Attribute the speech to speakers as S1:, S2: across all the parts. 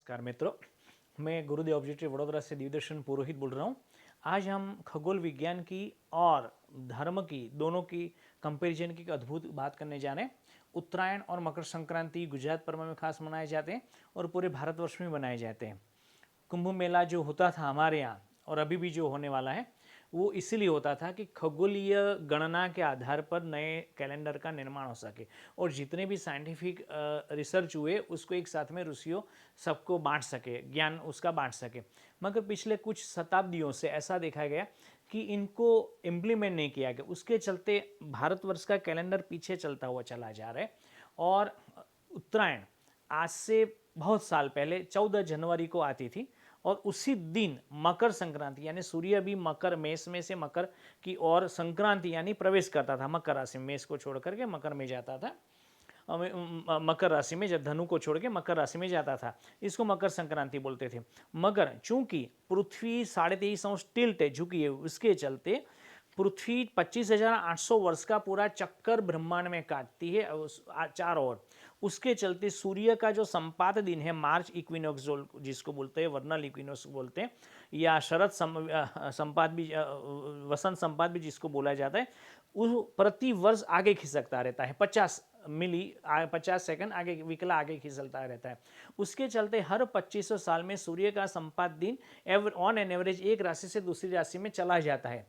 S1: नमस्कार मित्रों, मैं गुरुदेव ऑब्जेक्टिव वडोदरा से दिव्यदर्शन पुरोहित बोल रहा हूँ। आज हम खगोल विज्ञान की और धर्म की दोनों की कंपैरिजन की एक अद्भुत बात करने जा रहे हैं। उत्तरायण और मकर संक्रांति गुजरात पर्व में खास मनाए जाते हैं और पूरे भारतवर्ष में मनाए जाते हैं। कुंभ मेला जो होता था हमारे यहाँ और अभी भी जो होने वाला है वो इसीलिए होता था कि खगोलीय गणना के आधार पर नए कैलेंडर का निर्माण हो सके और जितने भी साइंटिफिक रिसर्च हुए उसको एक साथ में ऋषियों सबको बांट सके, ज्ञान उसका बांट सके। मगर पिछले कुछ शताब्दियों से ऐसा देखा गया कि इनको इम्प्लीमेंट नहीं किया गया, उसके चलते भारतवर्ष का कैलेंडर पीछे चलता हुआ चला जा रहा है। और उत्तरायण आज से बहुत साल पहले 14 जनवरी को आती थी और उसी दिन मकर संक्रांति यानी सूर्य भी मकर मेष में से मकर की ओर संक्रांति यानी प्रवेश करता था मकर राशि में, मेष को छोड़ करके मकर में जाता था। मकर राशि में, जब धनु को छोड़ के मकर राशि में जाता था, इसको मकर संक्रांति बोलते थे। मगर चूंकि पृथ्वी 23.5 अंश टिल्ट है, झुकी है, उसके चलते पृथ्वी 25,800 वर्ष का पूरा चक्कर ब्रह्मांड में काटती है चारों ओर। उसके चलते सूर्य का जो संपात दिन है मार्च इक्विनोक्स जिसको बोलते हैं, वर्नल इक्विनोक्स बोलते हैं, या शरद संपात भी, वसंत संपात भी जिसको बोला जाता है, वो प्रति वर्ष आगे खिसकता रहता है। 50 सेकंड आगे विकला आगे खिसलता रहता है। उसके चलते हर 2500 साल में सूर्य का संपात दिन ऑन एन एवरेज एक राशि से दूसरी राशि में चला जाता है।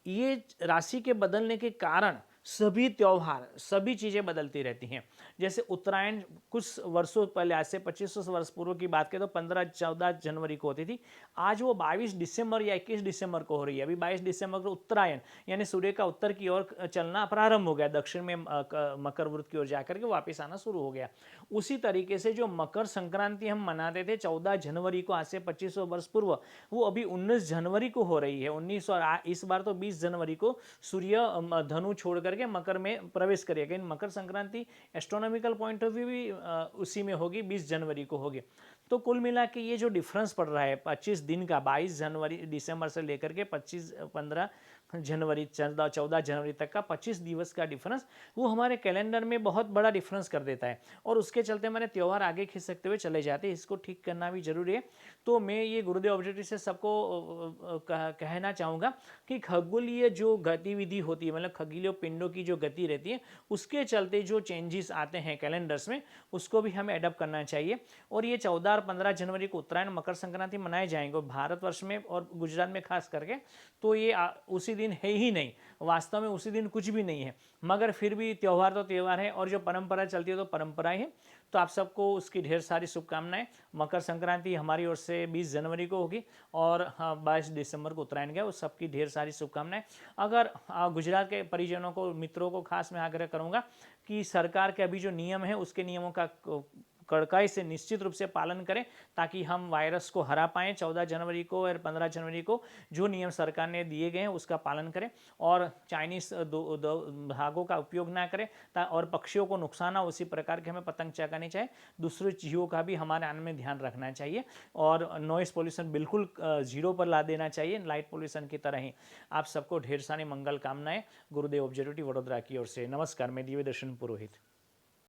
S1: ये राशि के बदलने के कारण सभी त्योहार, सभी चीज़ें बदलती रहती हैं। जैसे उत्तरायण कुछ वर्षों पहले, आज से 2500 वर्ष पूर्व की बात करें तो 15-14 जनवरी को होती थी। आज वो 22 दिसंबर या 21 दिसंबर को हो रही है। अभी 22 दिसंबर को उत्तरायण यानी सूर्य का उत्तर की ओर चलना प्रारंभ हो गया, दक्षिण में मकर वृत्त की ओर जाकर के वापस आना शुरू हो गया। उसी तरीके से जो मकर संक्रांति हम मनाते थे 14 जनवरी को, आज से 2500 वर्ष पूर्व, वो अभी 19 जनवरी को हो रही है। 19 और इस बार तो 20 जनवरी को सूर्य धनु छोड़ करके मकर में प्रवेश करेगा। In Makar Sankranti astronomical point of view भी उसी में होगी, 20 जनवरी को होगी। तो कुल मिला के ये जो डिफरेंस पड़ रहा है 25 दिन का, 22 जनवरी दिसंबर से लेकर के 15 जनवरी 14 जनवरी तक का 25 दिवस का डिफरेंस, वो हमारे कैलेंडर में बहुत बड़ा डिफरेंस कर देता है और उसके चलते हमारे त्यौहार आगे खिसकते हुए चले जाते हैं। इसको ठीक करना भी जरूरी है। तो मैं ये गुरुदेव ऑब्जेक्टिव से सबको कहना चाहूँगा कि खगोलीय जो गतिविधि होती है, मतलब खगोलीय पिंडों की जो गति रहती है, उसके चलते जो चेंजेस आते हैं कैलेंडर्स में, उसको भी हमें अडॉप्ट करना चाहिए। और ये 14 और 15 जनवरी को उत्तरायण मकर संक्रांति मनाए जाएंगे भारतवर्ष में और गुजरात में खास करके। तो ये उसी दिन है ही नहीं, वास्तव में उसी दिन कुछ भी नहीं है, मगर फिर भी त्यौहार तो त्यौहार है और जो परंपरा चलती है तो परंपरा है। तो आप सबको उसकी ढेर सारी शुभकामनाएं। मकर संक्रांति हमारी ओर से 20 जनवरी को होगी और 22 दिसंबर को उत्तरायण गया, उस सबकी ढेर सारी शुभकामनाएं। अगर गुजरात के परिजनों को, मित्रों को खास मैं आग्रह करूंगा कि सरकार के अभी जो नियम है उसके नियमों का कड़काई से निश्चित रूप से पालन करें ताकि हम वायरस को हरा पाएं। 14 जनवरी को और 15 जनवरी को जो नियम सरकार ने दिए गए हैं उसका पालन करें और चाइनीज धागों का उपयोग ना करें और पक्षियों को नुकसान ना, उसी प्रकार के हमें पतंग चगानी चाहिए। दूसरे चीज़ों का भी हमारे आने में ध्यान रखना चाहिए और नॉइस पोल्यूशन बिल्कुल जीरो पर ला देना चाहिए, लाइट पोल्यूशन की तरह ही। आप सबको ढेर सारी मंगल कामनाएं गुरुदेव ऑब्जर्वेटरी वडोदरा की ओर से। नमस्कार, मैं दिव्यदर्शन पुरोहित।